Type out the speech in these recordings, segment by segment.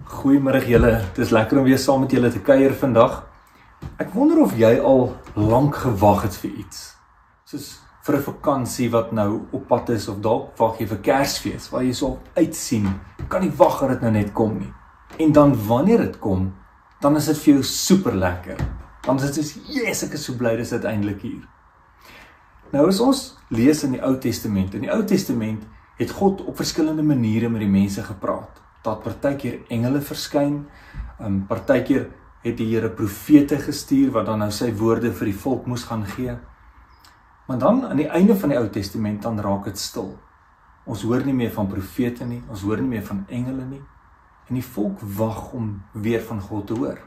Goeiemiddag julle, het is lekker om weer saam met julle te kuier vandag. Ek wonder of jy al lank gewag het vir iets. Soos vir 'n vakansie wat nou op pad is, of dalk wag jy vir Kersfees, waar jy so uitsien, kan nie wag dat dit nou net kom nie. En dan wanneer dit kom, dan is dit vir jou super lekker. Dan is dit soos, yes, ek is so bly dis uiteindelik hier. Nou as ons lees in die Ou Testament, het God op verskillende maniere met die mense gepraat. Dat partykeer engele verskyn, partykeer het die Here profete gestuur, wat dan nou sy woorde vir die volk moes gaan gee. Maar dan, aan die einde van die Ou Testament, dan raak het stil. Ons hoor nie meer van profete nie, ons hoor nie meer van engele nie, en die volk wag om weer van God te hoor.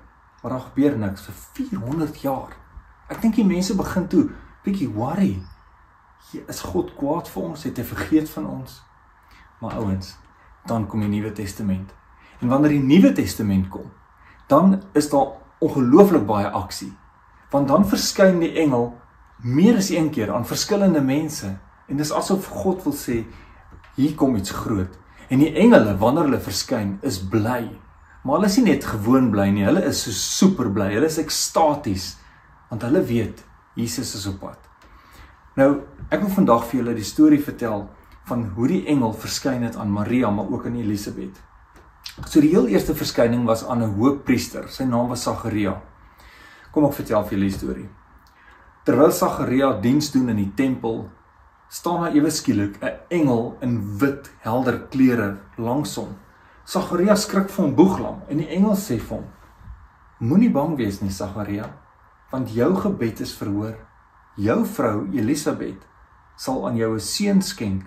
Maar daar gebeur niks vir 400 jaar. Ek dink die mense begin toe, bietjie worry. Is God kwaad vir ons? Het hy vergeet van ons? Maar ouens, dan kom die Nuwe Testament. En wanneer die Nuwe Testament kom, dan is daar ongelooflik baie aksie. Want dan verskyn die engel meer as een keer aan verskillende mense. En dis asof God wil sê, hier kom iets groot. En die engele, wanneer hulle verskyn, is bly. Maar hulle is nie net gewoon bly nie, hulle is so super bly, hulle is ekstaties. Want hulle weet, Jesus is op pad. Nou, ek wil vandag vir julle die storie vertel van hoe die engel verskyn het aan Maria, maar ook aan Elisabeth. So die heel eerste verskyning was aan 'n hoofpriester, sy naam was Sagaria. Kom ek vertel vir julle die storie. Terwyl Sagaria diens doen in die tempel, staan daar ewe skielik 'n engel in wit, helder klere langs hom. Sagaria skrik vir hom boeglam en die engel sê vir hom, moenie bang wees nie, Sagaria, want jou gebed is verhoor. Jou vrou Elisabeth sal aan jou 'n seun skenk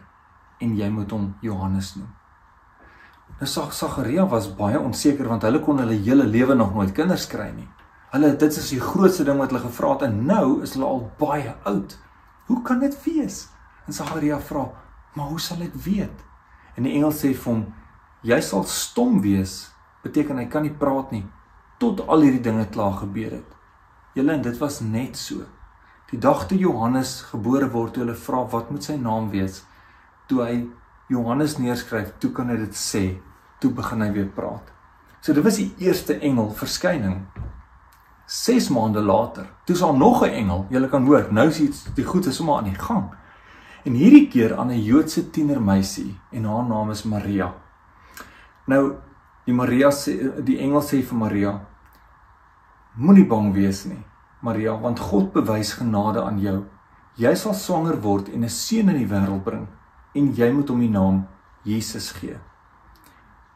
en jy moet hom Johannes noem. Nou Sagaria was baie onseker, want hulle kon hulle hele lewe nog nooit kinders kry nie. Dit is die grootste ding wat hulle gevra het, en nou is hulle al baie oud. Hoe kan dit wees? En Sagaria vra, maar hoe sal ek weet? En die engel sê vir hom, jy sal stom wees, beteken hy kan nie praat nie, tot al hierdie dinge klaar gebeur het. Julle, en dit was net so. Die dag toe Johannes gebore word, toe hulle vra, wat moet sy naam wees? Toe hy Johannes neerskryf, toe kan hy dit sê, toe begin hy weer praat. So dit was die eerste engel verskyning. 6 maande later, toe is daar nog 'n engel, julle kan hoor, nou is iets, die goed is sommer aan die gang. En hierdie keer aan 'n Joodse tienermeisie, en haar naam is Maria. Nou, die engel sê vir Maria, moenie bang wees nie, Maria, want God bewys genade aan jou. Jy sal swanger word en 'n seun in die wêreld bring, en jy moet hom die naam Jesus gee.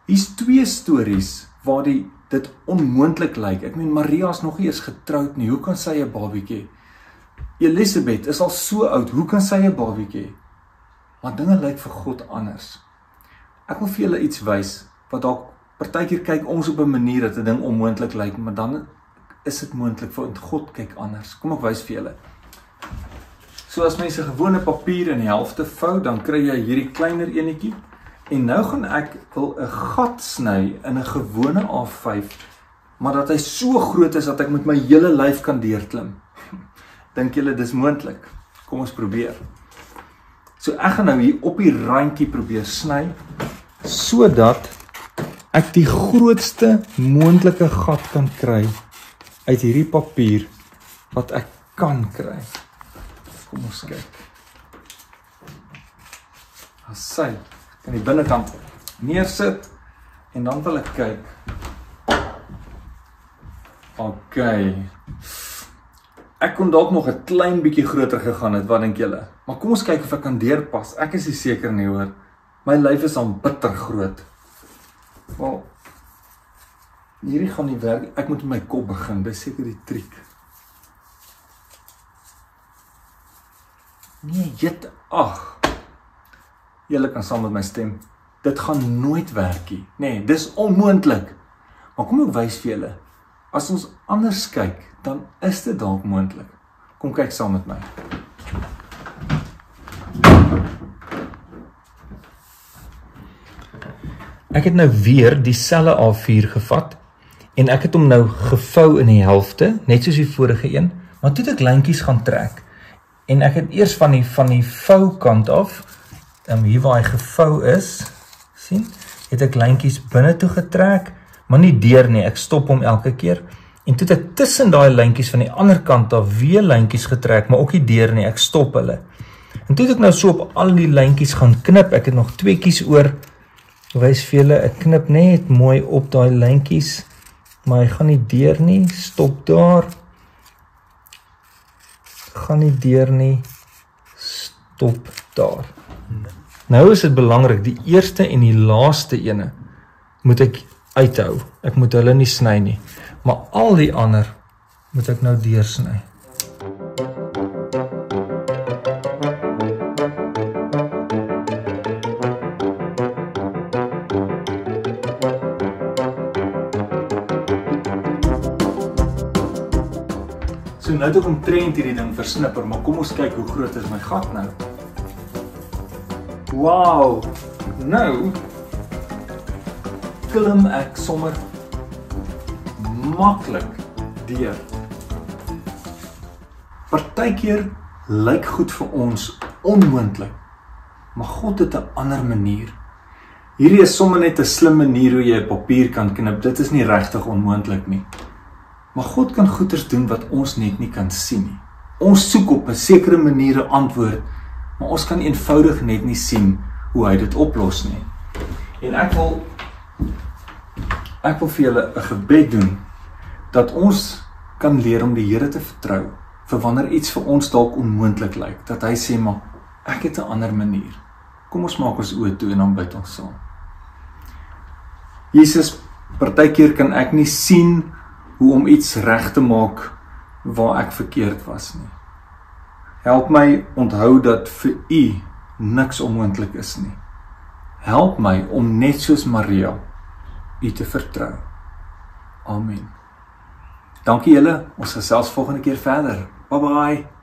Hier's 2 stories waar dit onmoontlik lyk. Ek meen, Maria is nog nie eens getroud nie, hoe kan sy 'n babietjie? Elisabeth is al so oud, hoe kan sy 'n babietjie? Maar dinge lyk vir God anders. Ek wil vir julle iets wys, wat dalk partykeer kyk ons op 'n manier dat 'n ding onmoontlik lyk, maar dan is dit moontlik, want God kyk anders. Kom ek wys vir julle. So as mense gewone papier in die helfte vou, dan kry jy hierdie kleiner enetjie. En nou gaan ek wil 'n gat sny in 'n gewone A5, maar dat hy so groot is dat ek met my hele lyf kan deurklim. Dink julle dis moontlik? Kom ons probeer. So ek gaan nou hier op die randjie probeer sny, sodat ek die grootste moontlike gat kan kry uit hierdie papier wat ek kan kry. Kom ons kyk. As sy aan die binnekant neersit, en dan wil ek kyk. OK. Ek kon dalk nog 'n klein bietjie groter gegaan het, wat dink julle? Maar kom ons kyk of ek kan deurpas. Ek is nie seker nie hoor. My lyf is al bitter groot. Wel, hierdie gaan nie werk. Ek moet met my kop begin, dis seker die triek. Nee, julle kan saam met my stem. Dit gaan nooit werk nie. Nee, dis onmoontlik. Maar kom ek wys vir julle. As ons anders kyk, dan is dit dalk moontlik. Kom kyk saam met my. Ek het nou weer dieselfde A4 gevat, en ek het hom nou gevou in die helfte, net soos die vorige een, maar toe het ek lyntjies gaan trek. En ek het eers van die voukant af, hier waar hy gevou is, sien, het ek lyntjies binne toe getrek, maar nie deur nie, ek stop hom elke keer, en toe het ek tussen daai lyntjies van die ander kant daar weer lyntjies getrek, maar ook nie deur nie, ek stop hulle. En toe het ek nou so op al die lyntjies gaan knip, ek het nog 2 kies oor, wys vir julle, ek knip net mooi op daai lyntjies, maar hy gaan nie deur nie, stop daar, gaan nie deur nie, stop daar. Nou is dit belangrik, die eerste en die laaste ene moet ek uithou. Ek moet hulle nie sny nie, maar al die ander moet ek nou deursny. So nou het ek omtrent hierdie ding versnipper, maar kom ons kyk hoe groot is my gat nou. Wow, nou klim ek sommer maklik deur. Partykeer lyk goed vir ons onmoontlik, maar God het 'n ander manier. Hierdie is sommer net 'n slim manier hoe jy papier kan knip, dit is nie regtig onmoontlik nie. Maar God kan goeders doen wat ons net nie kan sien nie. Ons soek op 'n sekere manier 'n antwoord, maar ons kan eenvoudig net nie sien hoe hy dit oplos nie. En ek wil vir julle 'n gebed doen, dat ons kan leer om die Here te vertrou, vir wanneer iets vir ons dalk onmoontlik lyk, dat hy sê, maar ek het 'n ander manier. Kom ons maak ons oë toe en dan bid ons saam. Jesus, partykeer kan ek nie sien hoe om iets reg te maak waar ek verkeerd was nie. Help my onthou dat vir U niks onmoontlik is nie. Help my om net soos Maria U te vertrou. Amen. Dankie julle, ons gesels volgende keer verder. Bye bye.